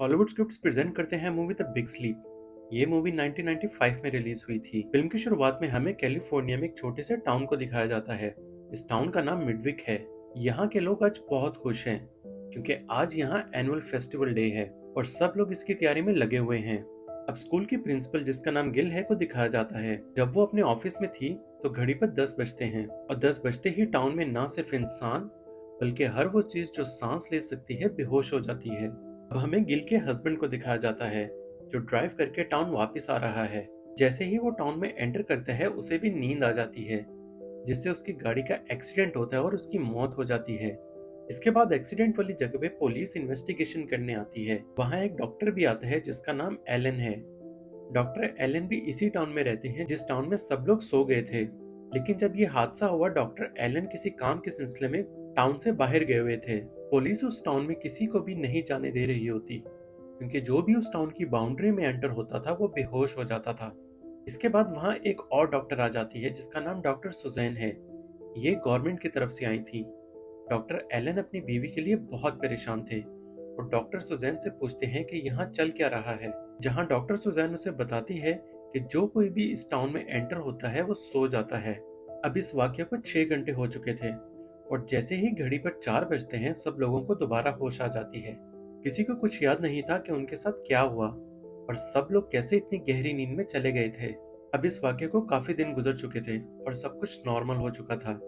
Hollywood scripts present करते हैं movie the big sleep. ये मूवी 1995 में रिलीज हुई थी। फिल्म की शुरुआत में हमें कैलिफोर्निया में एक छोटे से टाउन को दिखाया जाता है। इस टाउन का नाम मिडविक है। यहाँ के लोग आज बहुत खुश हैं क्योंकि आज यहाँ एनुअल फेस्टिवल डे है और सब लोग इसकी तैयारी में लगे हुए हैं। अब स्कूल की प्रिंसिपल जिसका नाम गिल है को दिखाया जाता है। जब वो अपने ऑफिस में थी तो घड़ी पर 10 बजते हैं और 10 बजते ही टाउन में ना सिर्फ इंसान बल्कि हर वो चीज जो सांस ले सकती है बेहोश हो जाती है। अब हमें गिल के हस्बैंड को दिखाया जाता है जो ड्राइव करके टाउन वापस आ रहा है। जैसे ही वो टाउन में एंटर करता है उसे भी नींद आ जाती है जिससे उसकी गाड़ी का एक्सीडेंट होता है और उसकी मौत हो जाती है। इसके बाद एक्सीडेंट वाली जगह पे पुलिस इन्वेस्टिगेशन करने आती है। वहाँ एक डॉक्टर भी आता है जिसका नाम एलन है। डॉक्टर एलन भी इसी टाउन में रहते हैं जिस टाउन में सब लोग सो गए थे। लेकिन जब ये हादसा हुआ डॉक्टर एलन किसी काम के सिलसिले में टाउन से बाहर गए हुए थे। पुलिस उस टाउन में किसी को भी नहीं जाने दे रही होती क्योंकि जो भी उस टाउन की बाउंड्री में एंटर होता था वो बेहोश हो जाता था। इसके बाद वहाँ एक और डॉक्टर आ जाती है जिसका नाम डॉक्टर सुजैन है। ये गवर्नमेंट की तरफ से आई थी। डॉक्टर एलन अपनी बीवी के लिए बहुत परेशान थे और डॉक्टर सुजैन से पूछते हैं कि यहाँ चल क्या रहा है। जहाँ डॉक्टर सुजैन उसे बताती है कि जो कोई भी इस टाउन में एंटर होता है वो सो जाता है। अब इस वाक्य को 6 घंटे हो चुके थे और जैसे ही घड़ी पर 4 बजते हैं सब लोगों को दोबारा होश आ जाती है। किसी को कुछ याद नहीं था कि उनके साथ क्या हुआ और सब लोग कैसे इतनी गहरी नींद में चले गए थे। अब इस वाक्य को काफी दिन गुजर चुके थे और सब कुछ नॉर्मल हो चुका था।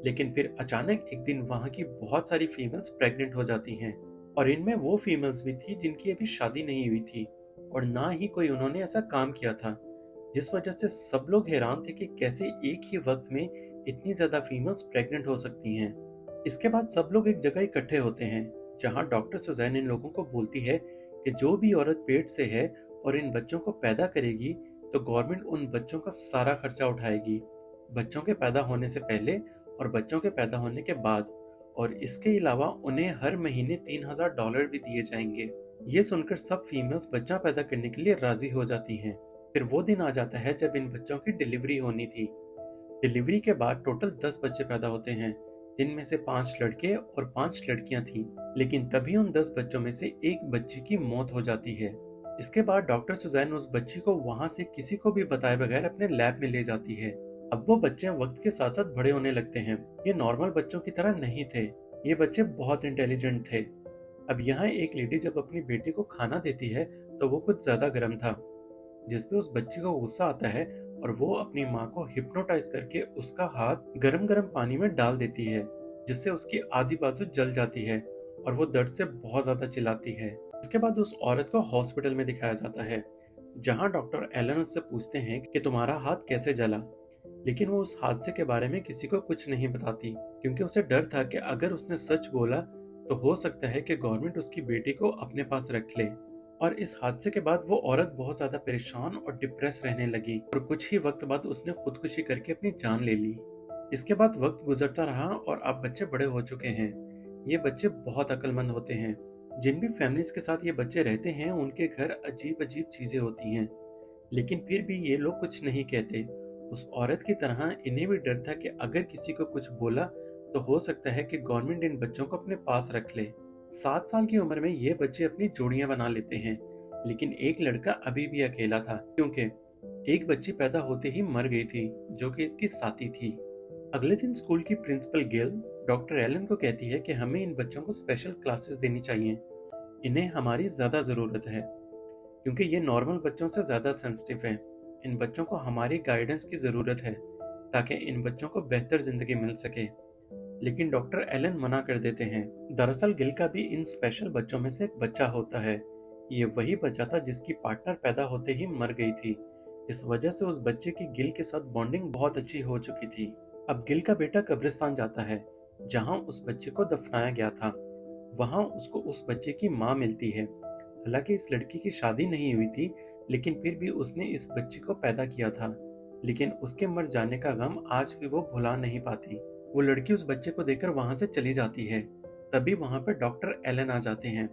लेकिन फिर अचानक एक दिन वहां की बहुत सारी फीमेल्स प्रेग्नेंट हो जाती हैं और इनमें वो फीमेल्स भी थी जिनकी अभी शादी नहीं हुई थी और ना ही कोई उन्होंने ऐसा काम किया था, जिस वजह से सब लोग हैरान थे कि कैसे एक ही वक्त में इतनी ज्यादा फीमेल्स प्रेग्नेंट हो सकती हैं। इसके बाद सब लोग एक जगह इकट्ठे होते हैं जहां डॉक्टर सुजैन इन लोगों को बोलती है कि जो भी औरत पेट से है और इन बच्चों को पैदा करेगी तो गवर्नमेंट उन बच्चों का सारा खर्चा उठाएगी, बच्चों के पैदा होने से पहले और बच्चों के पैदा होने के बाद। और इसके अलावा उन्हें हर महीने $3000 भी दिए जाएंगे। ये सुनकर सब फीमेल्स बच्चा पैदा करने के लिए राजी हो जाती हैं। फिर वो दिन आ जाता है जब इन बच्चों की डिलीवरी होनी थी। डिलीवरी के बाद टोटल 10 बच्चे पैदा होते हैं जिनमें से 5 लड़के और 5 लड़कियां थीं। लेकिन तभी उन 10 बच्चों में से एक बच्ची की मौत हो जाती है। इसके बाद डॉक्टर सुजैन उस बच्ची को वहां से किसी को भी बताए बगैर अपने लैब में ले जाती है। अब वो बच्चे वक्त के साथ साथ बड़े होने लगते हैं। ये नॉर्मल बच्चों की तरह नहीं थे, ये बच्चे बहुत इंटेलिजेंट थे। अब यहाँ एक लेडी जब अपनी बेटी को खाना देती है तो वो कुछ ज्यादा गर्म था जिसपे उस बच्ची को गुस्सा आता है और वो अपनी माँ को हिप्नोटाइज करके उसका हाथ गरम गरम पानी में डाल देती है जिससे उसकी आधी बाजू जल जाती है और वो दर्द से बहुत ज्यादा चिल्लाती है। इसके बाद उस औरत को हॉस्पिटल में दिखाया जाता है जहाँ डॉक्टर एलन उससे पूछते हैं कि तुम्हारा हाथ कैसे जला। लेकिन वो उस हादसे के बारे में किसी को कुछ नहीं बताती क्योंकि उसे डर था कि अगर उसने सच बोला तो हो सकता है कि गवर्नमेंट उसकी बेटी को अपने पास रख ले। और इस हादसे के बाद वो औरत बहुत ज्यादा परेशान और डिप्रेस रहने लगी और कुछ ही वक्त बाद उसने खुदकुशी करके अपनी जान ले ली। इसके बाद वक्त गुजरता रहा और अब बच्चे बड़े हो चुके हैं। ये बच्चे बहुत अक्लमंद होते हैं। जिन भी फैमिलीज के साथ ये बच्चे रहते हैं उनके घर अजीब अजीब चीजें होती हैं, लेकिन फिर भी ये लोग कुछ नहीं कहते। उस औरत की तरह इन्हें भी डर था कि अगर किसी को कुछ बोला तो हो सकता है कि गवर्नमेंट इन बच्चों को अपने पास रख ले। 7 साल की उम्र में ये बच्चे अपनी जोड़ियां बना लेते हैं, लेकिन एक लड़का अभी भी अकेला था क्योंकि एक बच्ची पैदा होते ही मर गई थी जो कि इसकी साथी थी। अगले दिन स्कूल की प्रिंसिपल गेल डॉक्टर एलन को कहती है कि हमें इन बच्चों को स्पेशल क्लासेस देनी चाहिए, इन्हें हमारी ज्यादा जरूरत है क्योंकि ये नॉर्मल बच्चों से ज्यादा सेंसिटिव है। इन बच्चों को हमारी गाइडेंस की जरूरत है ताकि इन बच्चों को बेहतर जिंदगी मिल सके। लेकिन डॉक्टर एलन मना कर देते हैं। दरअसल गिल का भी इन स्पेशल बच्चों में से एक बच्चा होता है। ये वही बच्चा था जिसकी पार्टनर पैदा होते ही मर गई थी। इस वजह से उस बच्चे की गिल के साथ बॉन्डिंग बहुत अच्छी हो चुकी थी। अब गिल का बेटा कब्रिस्तान जाता है जहाँ उस बच्चे को दफनाया गया था। वहाँ उसको उस बच्चे की माँ मिलती है। हालांकि इस लड़की की शादी नहीं हुई थी लेकिन फिर भी उसने इस बच्ची को पैदा किया था। लेकिन उसके मर जाने का गम आज भी वो भुला नहीं पाती। वो लड़की उस बच्चे को देखकर वहां से चली जाती है। तभी वहां पर डॉक्टर एलन आ जाते हैं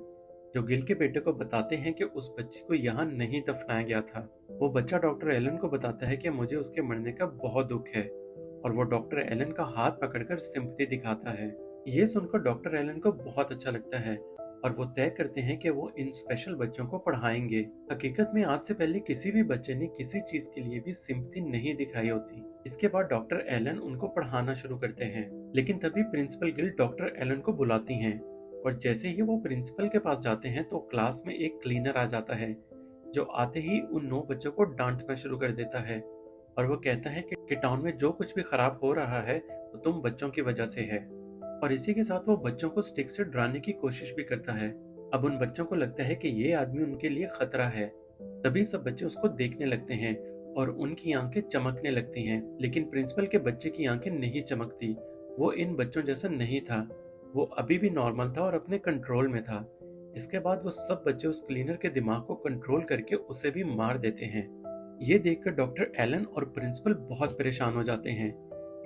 जो गिल के बेटे को बताते हैं कि उस बच्ची को यहाँ नहीं दफनाया गया था। वो बच्चा डॉक्टर एलन को बताता है कि मुझे उसके मरने का बहुत दुख है और वो डॉक्टर एलन का हाथ पकड़कर सिंपैथी दिखाता है। ये सुनकर डॉक्टर एलन को बहुत अच्छा लगता है और वो तय करते हैं कि वो इन स्पेशल बच्चों को पढ़ाएंगे। हकीकत में आज से पहले किसी भी बच्चे ने किसी चीज के लिए भी सिंपैथी नहीं दिखाई होती। इसके बाद डॉक्टर एलन उनको पढ़ाना शुरू करते हैं, लेकिन तभी प्रिंसिपल गिल डॉक्टर एलन को बुलाती हैं और जैसे ही वो प्रिंसिपल के पास जाते हैं तो क्लास में एक क्लीनर आ जाता है, जो आते ही उन 9 बच्चों को डांटना शुरू कर देता है और वो कहता है कि टाउन में जो कुछ भी खराब हो रहा है वो तुम बच्चों की वजह से है। और इसी के साथ वो बच्चों को स्टिक से डराने की कोशिश भी करता है। अब उन बच्चों को लगता है कि ये आदमी उनके लिए खतरा है। तभी सब बच्चे उसको देखने लगते हैं और उनकी आंखें चमकने लगती हैं, लेकिन प्रिंसिपल के बच्चे की आंखें नहीं चमकती। वो इन बच्चों जैसा नहीं था, वो अभी भी नॉर्मल था और अपने कंट्रोल में था। इसके बाद वो सब बच्चे उस क्लीनर के दिमाग को कंट्रोल करके उसे भी मार देते हैं। ये देखकर डॉक्टर एलन और प्रिंसिपल बहुत परेशान हो जाते हैं।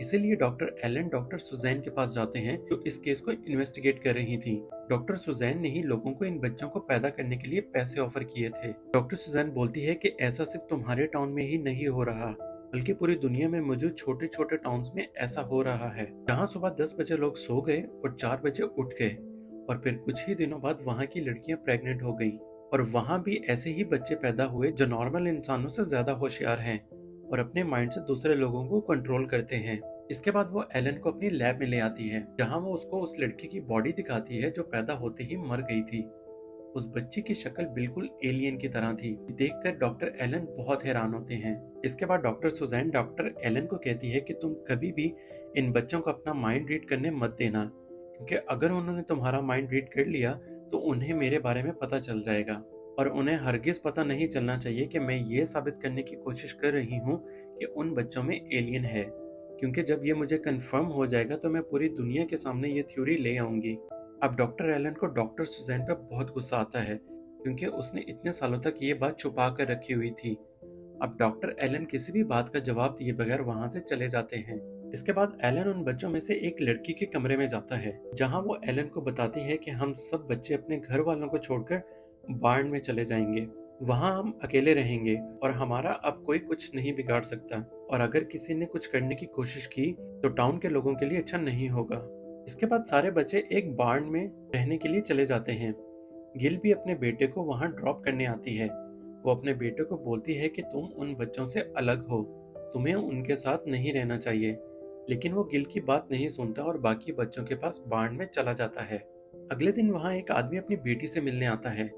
इसीलिए डॉक्टर एलन डॉक्टर सुजैन के पास जाते हैं, जो इस केस को इन्वेस्टिगेट कर रही थी। डॉक्टर सुजैन ने ही लोगों को इन बच्चों को पैदा करने के लिए पैसे ऑफर किए थे। डॉक्टर सुजैन बोलती है कि ऐसा सिर्फ तुम्हारे टाउन में ही नहीं हो रहा, बल्कि पूरी दुनिया में मौजूद छोटे छोटे टाउन्स में ऐसा हो रहा है, जहाँ सुबह 10 बजे लोग सो गए और 4 बजे उठ गए और फिर कुछ ही दिनों बाद वहाँ की लड़कियां प्रेग्नेंट हो गईं और वहाँ भी ऐसे ही बच्चे पैदा हुए जो नॉर्मल इंसानों से ज्यादा होशियार हैं और अपने माइंड से दूसरे लोगों को कंट्रोल करते हैं। इसके बाद वो एलन को अपनी लैब में ले आती है, जहाँ वो उसको उस लड़की की बॉडी दिखाती है जो पैदा होते ही मर गई थी। उस बच्ची की शक्ल बिल्कुल एलियन की तरह थी। देखकर डॉक्टर एलन बहुत हैरान होते हैं। इसके बाद डॉक्टर सुजैन डॉक्टर एलन को कहती है कि तुम कभी भी इन बच्चों को अपना माइंड रीड करने मत देना, क्योंकि अगर उन्होंने तुम्हारा माइंड रीड कर लिया तो उन्हें मेरे बारे में पता चल जाएगा और उन्हें हरगिज पता नहीं चलना चाहिए कि मैं ये साबित करने की कोशिश कर रही हूँ कि उन बच्चों में एलियन है, क्योंकि जब ये मुझे कंफर्म हो जाएगा तो मैं पूरी दुनिया के सामने ये थ्योरी ले आऊंगी। अब डॉक्टर एलन को डॉक्टर सुजैन पर बहुत गुस्सा आता है, क्योंकि उसने इतने सालों तक ये बात छुपा कर रखी हुई थी। अब डॉक्टर एलन किसी भी बात का जवाब दिए बगैर वहां से चले जाते हैं। इसके बाद एलन उन बच्चों में से एक लड़की के कमरे में जाता है, जहां वो एलन को बताती है कि हम सब बच्चे अपने घर वालों को छोड़कर बार्न में चले जाएंगे, वहां हम अकेले रहेंगे और हमारा अब कोई कुछ नहीं बिगाड़ सकता, और अगर किसी ने कुछ करने की कोशिश की तो टाउन के लोगों के लिए अच्छा नहीं होगा। इसके बाद सारे बच्चे एक बार्न में रहने के लिए चले जाते हैं। गिल भी अपने बेटे को वहां ड्रॉप करने आती है। वो अपने बेटे को बोलती है कि तुम उन बच्चों से अलग हो, तुम्हें उनके साथ नहीं रहना चाहिए, लेकिन वो गिल की बात नहीं सुनता और बाकी बच्चों के पास बार्न में चला जाता है। अगले दिन वहां एक आदमी अपनी बेटी से मिलने आता है,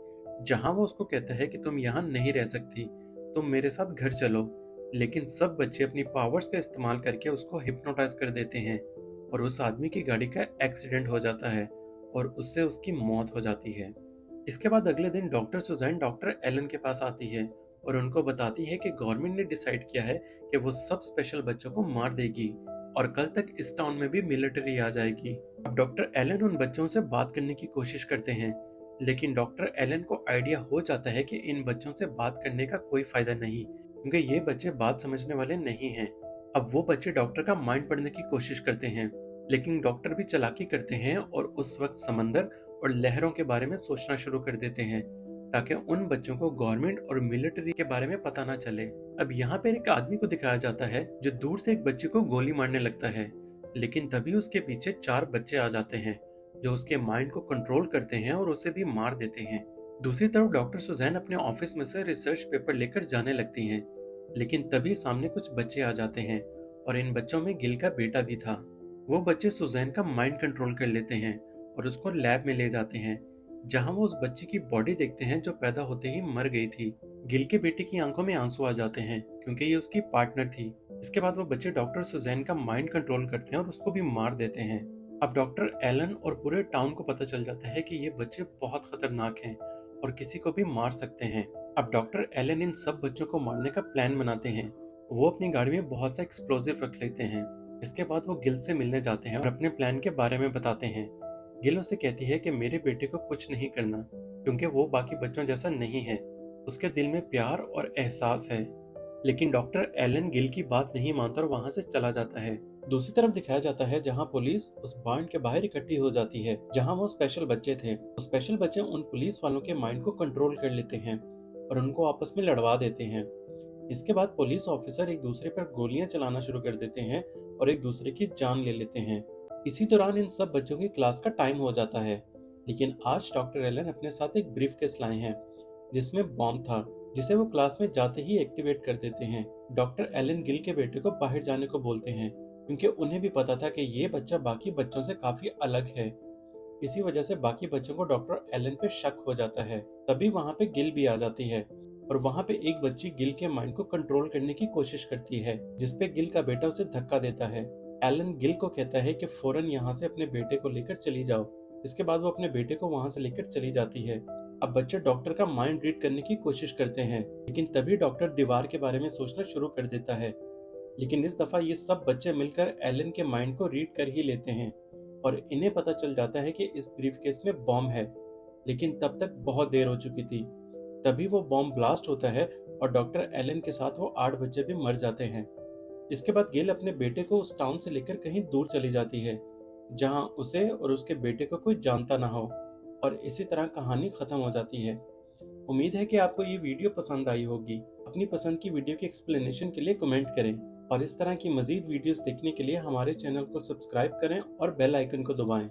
जहां वो उसको कहता है कि तुम यहाँ नहीं रह सकती, तुम मेरे साथ घर चलो। लेकिन सब बच्चे अपनी पावर्स का इस्तेमाल करके उसको हिप्नोटाइज कर देते हैं और उस आदमी की गाड़ी का एक्सीडेंट हो जाता है और उससे उसकी मौत हो जाती है। इसके बाद अगले दिन डॉक्टर सुजैन डॉक्टर एलन के पास आती है और उनको बताती है कि गवर्नमेंट ने डिसाइड किया है कि वो सब स्पेशल बच्चों को मार देगी और कल तक इस टाउन में भी मिलिट्री आ जाएगी। अब डॉक्टर एलन उन बच्चों से बात करने की कोशिश करते हैं, लेकिन डॉक्टर एलन को आइडिया हो जाता है कि इन बच्चों से बात करने का कोई फायदा नहीं, क्योंकि ये बच्चे बात समझने वाले नहीं हैं। अब वो बच्चे डॉक्टर का माइंड पढ़ने की कोशिश करते हैं, लेकिन डॉक्टर भी चालाकी करते हैं और उस वक्त समंदर और लहरों के बारे में सोचना शुरू कर देते हैं, ताकि उन बच्चों को गवर्नमेंट और मिलिट्री के बारे में पता ना चले। अब यहाँ पर एक आदमी को दिखाया जाता है जो दूर से एक बच्चे को गोली मारने लगता है, लेकिन तभी उसके पीछे 4 बच्चे आ जाते हैं जो उसके माइंड को कंट्रोल करते हैं और उसे भी मार देते हैं। दूसरी तरफ डॉक्टर सुजैन अपने ऑफिस में से रिसर्च पेपर लेकर जाने लगती हैं, लेकिन तभी सामने कुछ बच्चे आ जाते हैं और इन बच्चों में गिल का बेटा भी था। वो बच्चे सुजैन का माइंड कंट्रोल कर लेते हैं और उसको लैब में ले जाते हैं, जहां वो उस बच्चे की बॉडी देखते हैं जो पैदा होते ही मर गई थी। गिल के बेटे की आंखों में आंसू आ जाते हैं, क्योंकि ये उसकी पार्टनर थी। इसके बाद वो बच्चे डॉक्टर सुजैन का माइंड कंट्रोल करते हैं और उसको भी मार देते हैं। अब डॉक्टर एलन और पूरे टाउन को पता चल जाता है कि ये बच्चे बहुत खतरनाक हैं और किसी को भी मार सकते हैं। अब डॉक्टर एलन इन सब बच्चों को मारने का प्लान बनाते हैं। वो अपनी गाड़ी में बहुत सा एक्सप्लोजिव रख लेते हैं। इसके बाद वो गिल से मिलने जाते हैं और अपने प्लान के बारे में बताते हैं। गिल उसे कहती है कि मेरे बेटे को कुछ नहीं करना, क्योंकि वो बाकी बच्चों जैसा नहीं है, उसके दिल में प्यार और एहसास है। लेकिन डॉक्टर एलन गिल की बात नहीं मानता और वहां से चला जाता है। दूसरी तरफ दिखाया जाता है जहां पुलिस उस बार्न के बाहर इकट्ठी हो जाती है, जहां वो स्पेशल बच्चे थे। वो स्पेशल बच्चे उन पुलिस वालों के माइंड को कंट्रोल कर लेते हैं और उनको आपस में लड़वा देते हैं। इसके बाद पुलिस ऑफिसर एक दूसरे पर गोलियां चलाना शुरू कर देते हैं और एक दूसरे की जान ले लेते हैं। इसी दौरान इन सब बच्चों की क्लास का टाइम हो जाता है, लेकिन आज डॉक्टर एलन अपने साथ एक ब्रीफकेस लाए हैं जिसमें बॉम्ब था, जिसे वो क्लास में जाते ही एक्टिवेट कर देते हैं। डॉक्टर एलन गिल के बेटे को बाहर जाने को बोलते हैं क्योंकि उन्हें भी पता था कि ये बच्चा बाकी बच्चों से काफी अलग है। इसी वजह से बाकी बच्चों को डॉक्टर एलन पे शक हो जाता है। तभी वहाँ पे गिल भी आ जाती है और वहाँ पे एक बच्ची गिल के माइंड को कंट्रोल करने की कोशिश करती है, जिसपे गिल का बेटा उसे धक्का देता है। एलन गिल को कहता है कि फौरन यहाँ से अपने बेटे को लेकर चली जाओ। इसके बाद वो अपने बेटे को वहाँ से लेकर चली जाती है। अब बच्चे डॉक्टर का माइंड रीड करने की कोशिश करते हैं, लेकिन तभी डॉक्टर दीवार के बारे में सोचना शुरू कर देता है। लेकिन इस दफा ये सब बच्चे मिलकर एलन के माइंड को रीड कर ही लेते हैं और इन्हें पता चल जाता है कि इस ब्रीफकेस में बॉम्ब है। लेकिन तब तक बहुत देर हो चुकी थी। तभी वो बॉम्ब ब्लास्ट होता है और डॉक्टर एलन के साथ वो 8 बच्चे भी मर जाते हैं। इसके बाद गेल अपने बेटे को उस टाउन से लेकर कहीं दूर चली जाती है, जहां उसे और उसके बेटे को कोई जानता ना हो, और इसी तरह कहानी खत्म हो जाती है। उम्मीद है कि आपको ये वीडियो पसंद आई होगी। अपनी पसंद की वीडियो की एक्सप्लेनेशन के लिए कमेंट करें और इस तरह की मजीद वीडियोस देखने के लिए हमारे चैनल को सब्सक्राइब करें और बेल आइकन को दबाएं।